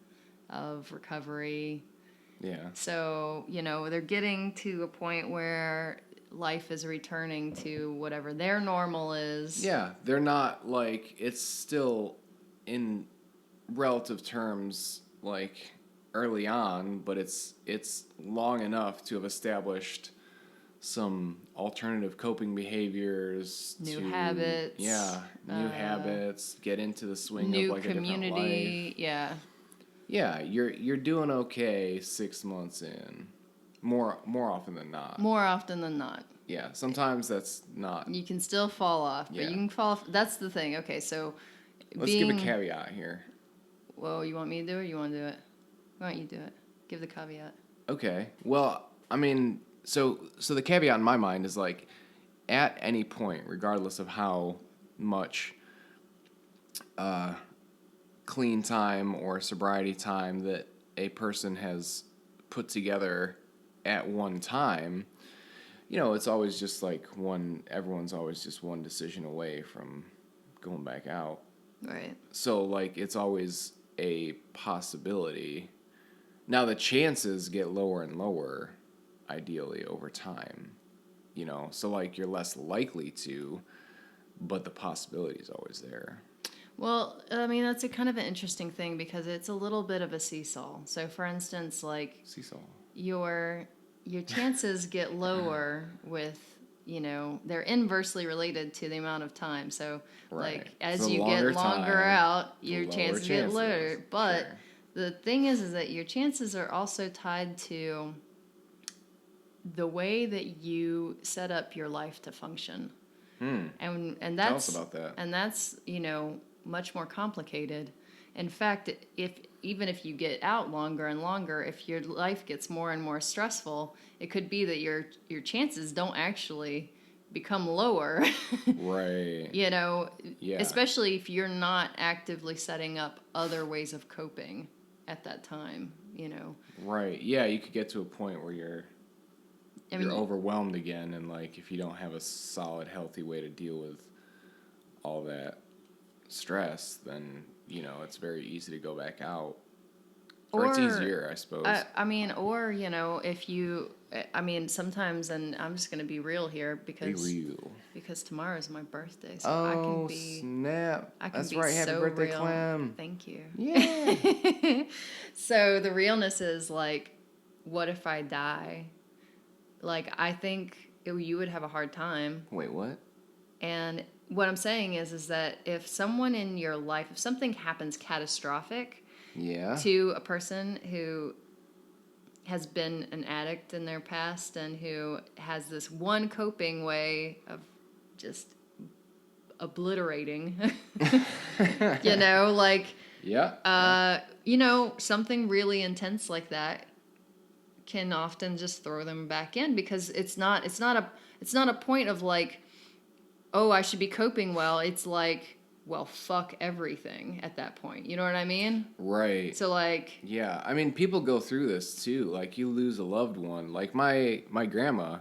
of recovery. Yeah. So, they're getting to a point where life is returning to whatever their normal is. Yeah, they're not like, it's still in relative terms like early on, but it's long enough to have established some alternative coping behaviors, New habits. Yeah, new habits, get into the swing New of like a different community. life. Yeah. Yeah, you're doing okay 6 months in. More often than not. More often than not. Yeah, sometimes that's not. You can still fall off, but Yeah. you can fall off. That's the thing. Okay, so Let's give a caveat here. Well, you want me to do it or you want to do it? Why don't you do it? Give the caveat. Okay. Well, I mean, so the caveat in my mind is like, at any point, regardless of how much clean time or sobriety time that a person has put together at one time, it's always just like everyone's always just one decision away from going back out. Right. So, like, it's always a possibility. Now, the chances get lower and lower, ideally, over time. So, like, you're less likely to, but the possibility is always there. Well, I mean, that's a kind of an interesting thing because it's a little bit of a seesaw. So, for instance, like, Seesaw. your chances get lower with, they're inversely related to the amount of time. So, Right. like, as The you longer get longer time, out, the your lower chances get lower. But Sure. the thing is that your chances are also tied to the way that you set up your life to function. And Tell that's us about that. And that's, much more complicated. In fact, even if you get out longer and longer, if your life gets more and more stressful, it could be that your chances don't actually become lower. Right. Yeah. Especially if you're not actively setting up other ways of coping at that time, Right. Yeah, you could get to a point where you're overwhelmed again, and like if you don't have a solid, healthy way to deal with all that stress, then it's very easy to go back out. Or it's easier, I suppose. If you, sometimes, and I'm just going to be real here because tomorrow is my birthday, so I can be. Snap! That's right. Happy so birthday, real. Clem. Thank you. Yeah. So the realness is like, what if I die? Like, I think you would have a hard time. Wait, what? And what I'm saying is that if someone in your life, if something happens catastrophic, Yeah. to a person who has been an addict in their past and who has this one coping way of just obliterating, like, Yeah. something really intense like that can often just throw them back in because it's not a point of like, oh, I should be coping well. It's like, well, fuck everything at that point. You know what I mean? Right. So like, Yeah. I mean, people go through this too. Like, you lose a loved one. Like, my grandma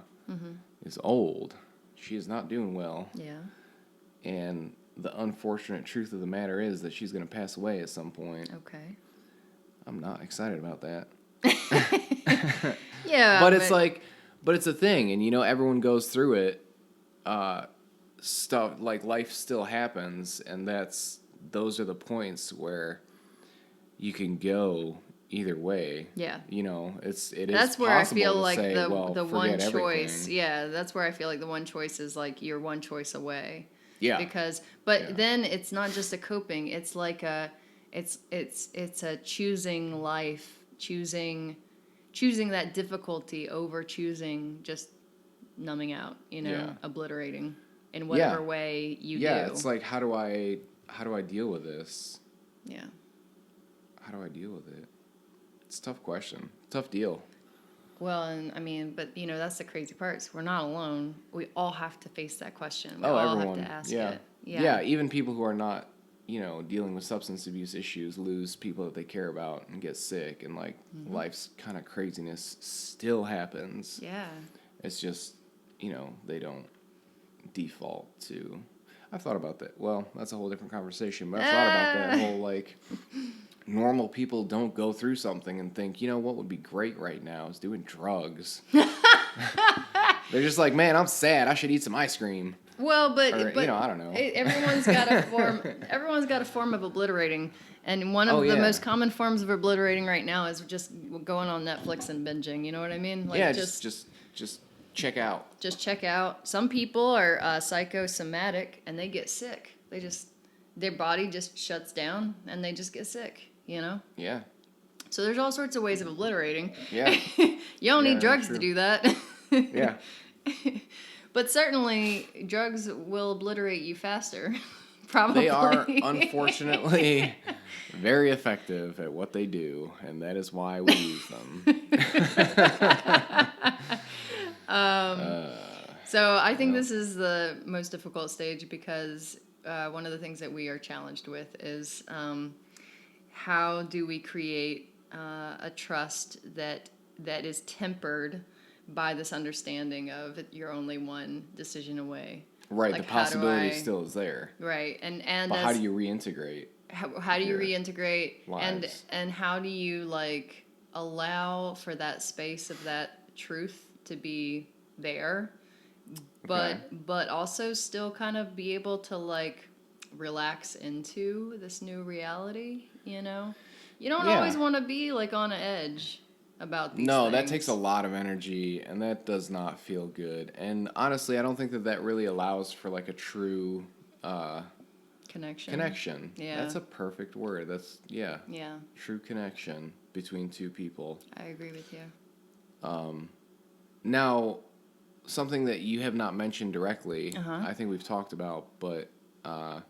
is old. She is not doing well. yeah. And the unfortunate truth of the matter is that she's going to pass away at some point. Okay. I'm not excited about that. Yeah. But it's like, but it's a thing. And, everyone goes through it. Stuff like life still happens. And those are the points where you can go either way. Yeah. That's where I possible feel to like say, the well, one forget choice. everything. Yeah, that's where I feel like the one choice is like you're one choice away. Yeah. But then it's not just a coping. It's like it's a choosing life, choosing that difficulty over choosing just numbing out. Yeah. Obliterating in whatever way you do. Yeah, it's like how do I deal with this? Yeah. How do I deal with it? It's a tough question. Tough deal. Well, and I mean, but that's the crazy part. So we're not alone. We all have to face that question. We all everyone. have to ask yeah. it. Yeah, even people who are not, dealing with substance abuse issues lose people that they care about and get sick, and like life's kind of craziness still happens. Yeah. It's just, they don't default to. I've thought about that. Well, that's a whole different conversation, but I've thought about that whole like normal people don't go through something and think, what would be great right now is doing drugs. They're just like, man, I'm sad. I should eat some ice cream. Well, but I don't know. Everyone's got a form. Everyone's got a form of obliterating, and one of the most common forms of obliterating right now is just going on Netflix and binging. You know what I mean? Like just check out. Just check out. Some people are psychosomatic, and they get sick. Their body just shuts down, and they just get sick. Yeah. So there's all sorts of ways of obliterating. Yeah. You don't need drugs to do that. Yeah. But certainly, drugs will obliterate you faster. Probably. They are, unfortunately, very effective at what they do, and that is why we use them. So I think this is the most difficult stage because one of the things that we are challenged with is how do we create a trust that is tempered by this understanding of you're only one decision away. Right, like the possibility still is there. Right, and but how do you reintegrate? How do you reintegrate lives? and how do you like allow for that space of that truth to be there, but also still kind of be able to like relax into this new reality. You don't always want to be like on an edge about these things. That takes a lot of energy, and that does not feel good. And honestly, I don't think that really allows for like a true connection. Yeah, that's a perfect word. That's true connection between two people. I agree with you. Now, something that you have not mentioned directly, I think we've talked about, but I'm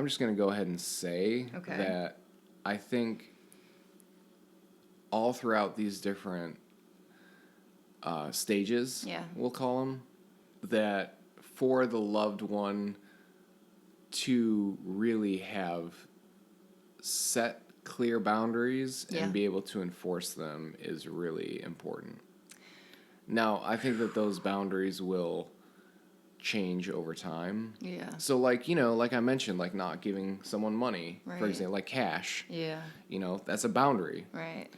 just going to go ahead and say that I think all throughout these different stages, we'll call them, that for the loved one to really have set clear boundaries and be able to enforce them is really important. Now, I think that those boundaries will change over time. Yeah. So, like I mentioned, like not giving someone money, for Right. example, like cash. Yeah. That's a boundary. Right.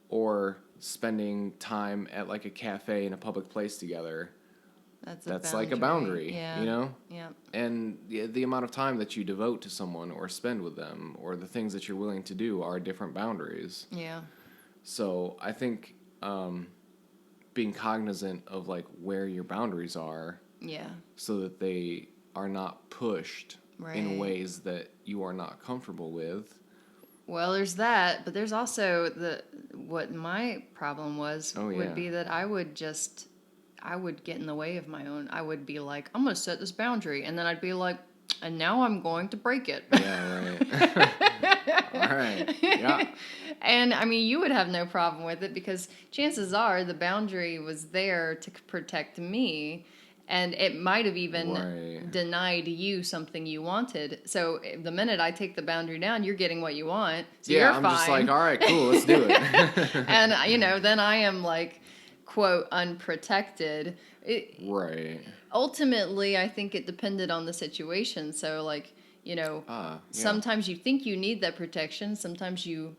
Or spending time at like a cafe in a public place together. That's like a boundary, Yeah. Yeah. And the amount of time that you devote to someone or spend with them or the things that you're willing to do are different boundaries. Yeah. So I think being cognizant of like where your boundaries are, so that they are not pushed in ways that you are not comfortable with, Well, there's that, but there's also what my problem was Oh, yeah. would be that I would get in the way of my own. I would be like, I'm going to set this boundary, and then I'd be like, and now I'm going to break it. Yeah, right. All right. Yeah. And I mean, you would have no problem with it because chances are the boundary was there to protect me, and it might have even Right. denied you something you wanted. So the minute I take the boundary down, you're getting what you want. So Yeah, you're I'm fine. just like, all right, cool, let's do it. And then I am like, quote, unprotected. Right. Ultimately, I think it depended on the situation. So like, Yeah. sometimes you think you need that protection. Sometimes you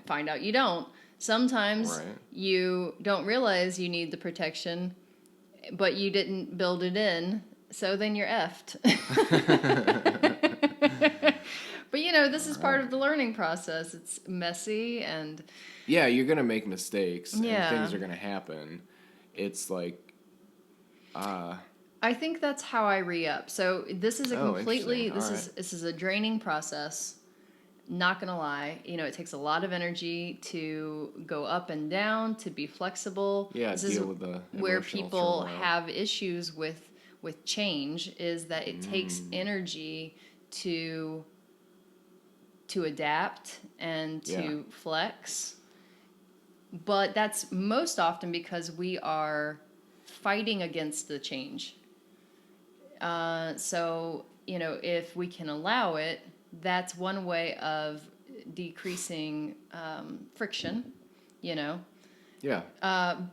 find out you don't. Sometimes Right. you don't realize you need the protection, but you didn't build it in. So then you're effed. But this is part of the learning process. It's messy and Yeah, you're gonna make mistakes and Yeah. things are gonna happen. It's like, I think that's how I re-up. So this is a Oh, completely interesting. this is a draining process. Not gonna lie, it takes a lot of energy to go up and down, to be flexible. Yeah, This deal is with the where emotional people turmoil. have issues with change. Is that it takes energy to adapt and to flex. But that's most often because we are fighting against the change. So, if we can allow it, that's one way of decreasing friction, Yeah.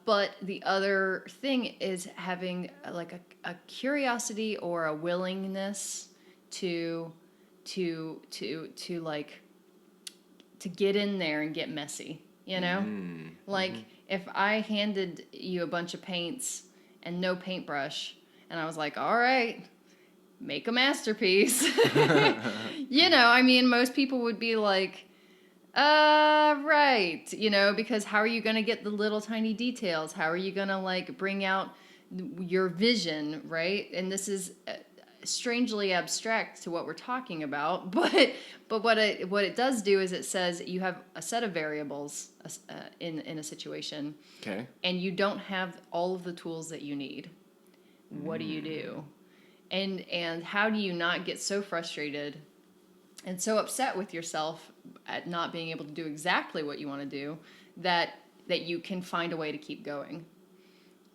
But the other thing is having like a curiosity or a willingness to like to get in there and get messy, Like if I handed you a bunch of paints and no paintbrush, and I was like, all right, make a masterpiece. I mean, most people would be like, right. Because how are you going to get the little tiny details? How are you going to like bring out your vision, right? And this is strangely abstract to what we're talking about, but what it does do is it says you have a set of variables in a situation, Okay. and you don't have all of the tools that you need. What do you do? And how do you not get so frustrated and so upset with yourself at not being able to do exactly what you want to do that you can find a way to keep going?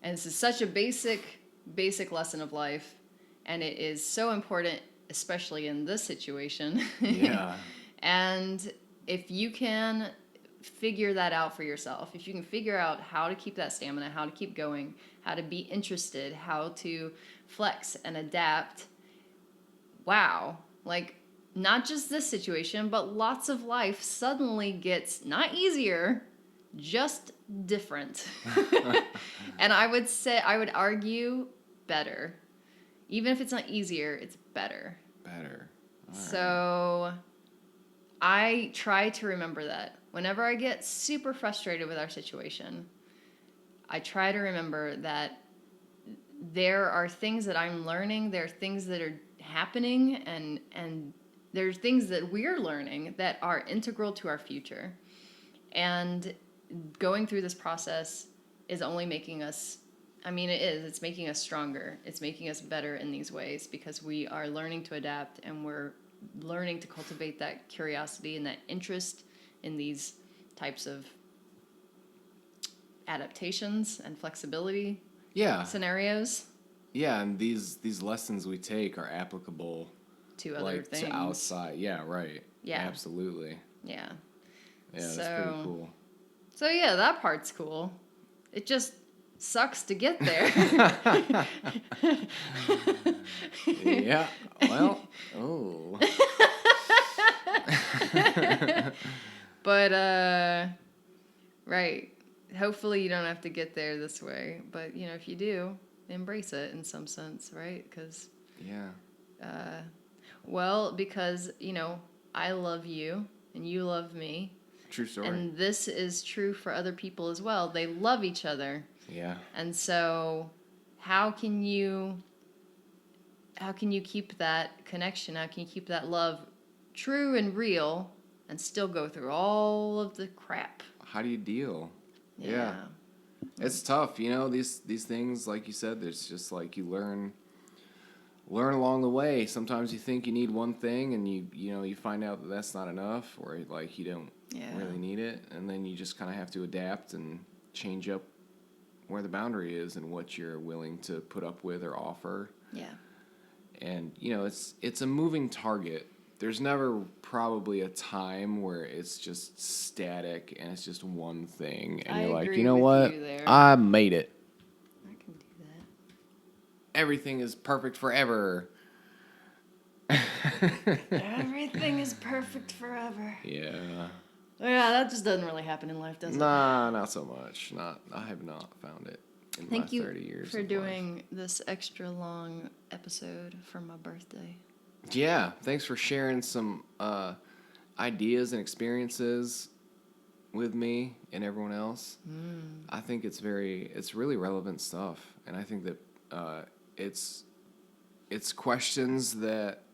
And this is such a basic lesson of life, and it is so important, especially in this situation. Yeah. And if you can figure that out for yourself, if you can figure out how to keep that stamina, how to keep going, how to be interested, how to flex and adapt, wow, like not just this situation, but lots of life suddenly gets not easier, just different. And I would argue better. Even if it's not easier, it's better. Better. All right. So I try to remember that. Whenever I get super frustrated with our situation, I try to remember that there are things that I'm learning, there are things that are happening, and there's things that we're learning that are integral to our future. And going through this process is only making us, it's making us stronger. It's making us better in these ways because we are learning to adapt, and we're learning to cultivate that curiosity and that interest in these types of adaptations and flexibility scenarios. Yeah, and these lessons we take are applicable to other like things. to outside. Yeah, right. Yeah. Absolutely. Yeah. Yeah, that's pretty cool. So yeah, that part's cool. It just sucks to get there. Yeah. Well, oh. But right. Hopefully you don't have to get there this way, but if you do, embrace it in some sense, right? Cuz because I love you and you love me. True story. And this is true for other people as well. They love each other. Yeah. And so how can you keep that connection? How can you keep that love true and real and still go through all of the crap. How do you deal? Yeah. It's tough, you know, these things, like you said, there's just like you learn along the way. Sometimes you think you need one thing and you find out that that's not enough, or like you don't really need it, and then you just kind of have to adapt and change up where the boundary is and what you're willing to put up with or offer. Yeah. And it's a moving target. There's never probably a time where it's just static and it's just one thing and you're like, you know what? I made it. I can do that. Everything is perfect forever. Everything is perfect forever. Yeah. Yeah, that just doesn't really happen in life, does it? Nah, not so much. I have not found it in Thank my 30 years. Thank you for doing this extra long episode for my birthday. Yeah, thanks for sharing some ideas and experiences with me and everyone else. I think it's really relevant stuff, and I think that it's questions that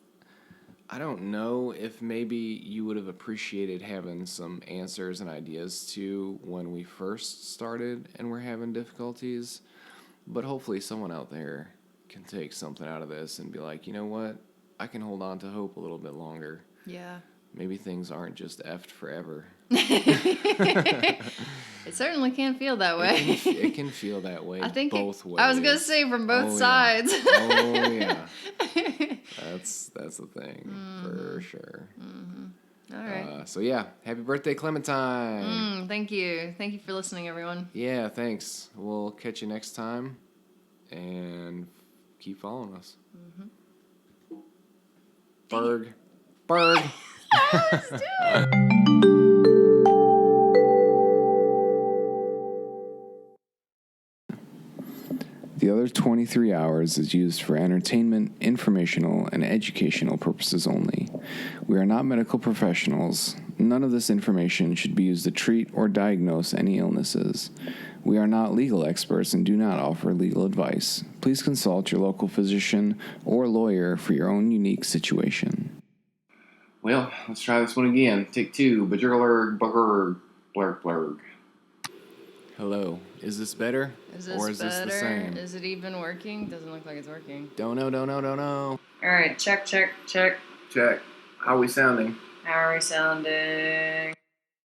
I don't know if maybe you would have appreciated having some answers and ideas to when we first started and we're having difficulties, but hopefully someone out there can take something out of this and be like, you know what? I can hold on to hope a little bit longer. Yeah. Maybe things aren't just effed forever. It certainly can feel that way. It can feel that way both ways. I was going to say from both sides. Oh, yeah. That's the thing, for sure. All right. So, yeah, happy birthday, Clementine. Thank you. Thank you for listening, everyone. Yeah, thanks. We'll catch you next time, and keep following us. Berg. Let's do it. The other 23 hours is used for entertainment, informational, and educational purposes only. We are not medical professionals. None of this information should be used to treat or diagnose any illnesses. We are not legal experts and do not offer legal advice. Please consult your local physician or lawyer for your own unique situation. Well, let's try this one again. Take two. Blurg. Hello. Is this better? Is this this the same? Is it even working? Doesn't look like it's working. Don't know. All right, check. Check. How are we sounding? How are we sounding?